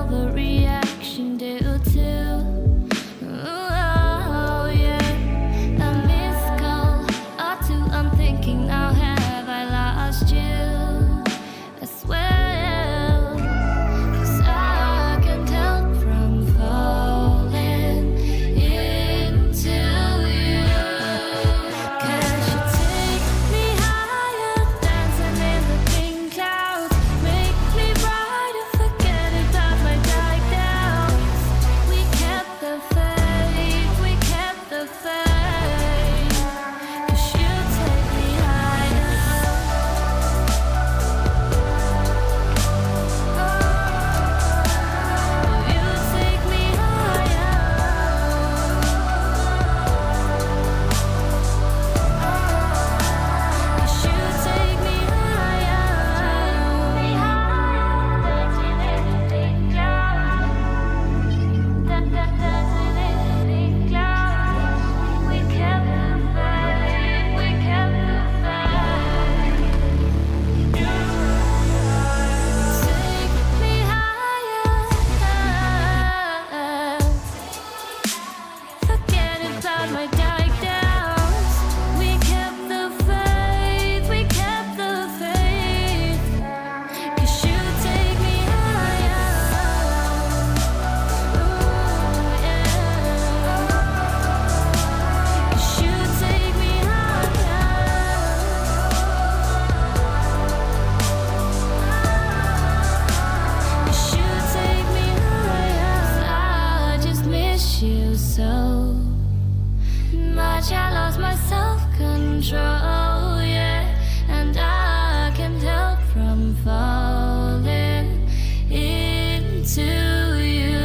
overreaction due to oh yeah, a missed call or two. I'm thinking now, have I lost you as well? 'Cause I can't help from falling into you. Can't you take me higher, dancing in the pink clouds? Make me brighter, forget about my dark doubts. We kept the faith, we kept the faith. 'Cause you take me higher. Oh, you take me higher. 'Cause you take me higher. Dancing in the pink clouds. Dancing in the pink clouds. We kept the faith, we kept the faith. Take me higher. Forget about my dark doubts. We kept the faith, we kept the faith. 'Cause you take me higher. Ooh, yeah. 'Cause you take me higher. 'Cause you take me higher. I just miss you so much. I lost my self-control, yeah. And I can't help from falling into you.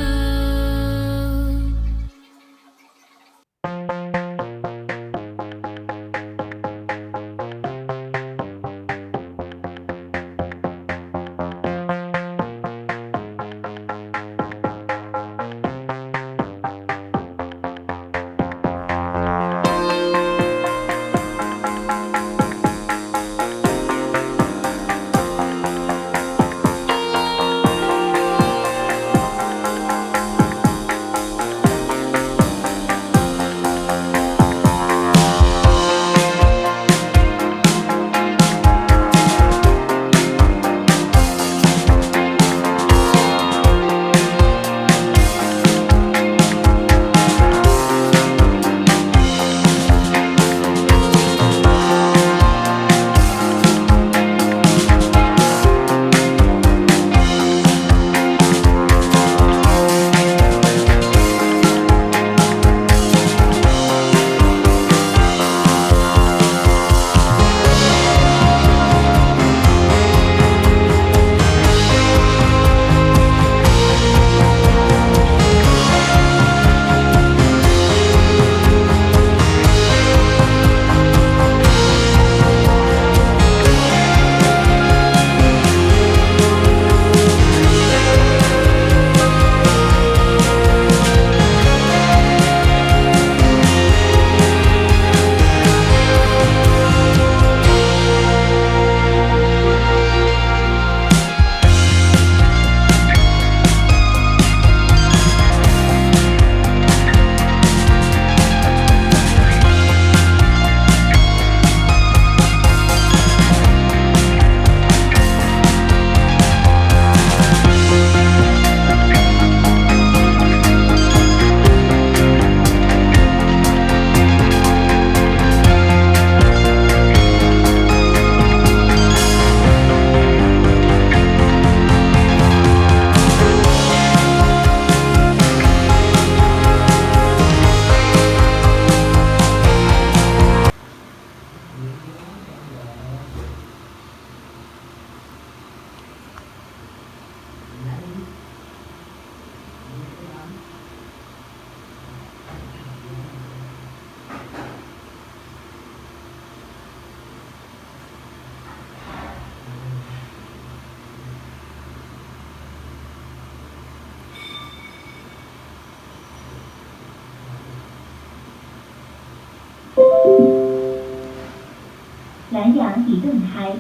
南阳已顿开。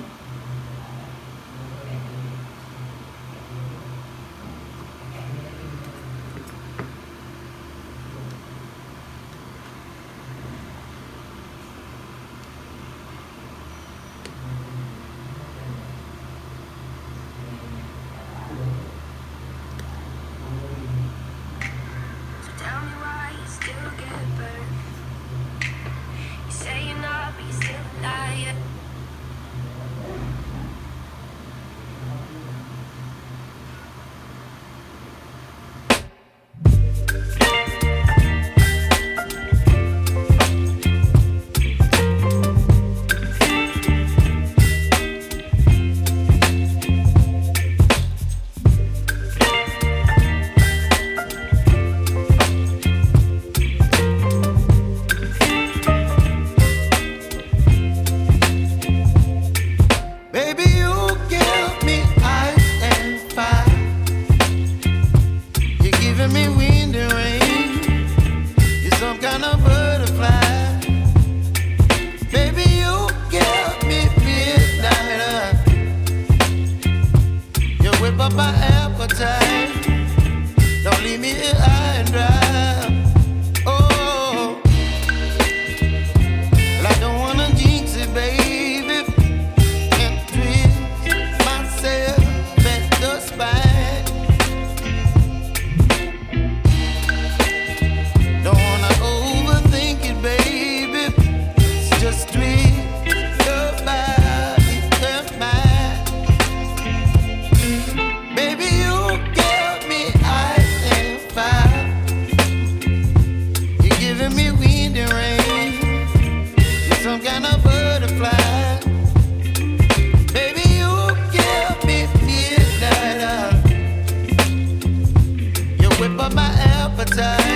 get high and dry. Oh, well, I don't wanna jinx it, baby, and twist myself at the spine. Don't wanna overthink it, baby. It's just twist your body and mine. Baby, you give me ice and fire. You're giving me wind and rain. You're some kind of butterfly. Baby, you give me midnight. You whip up my appetite.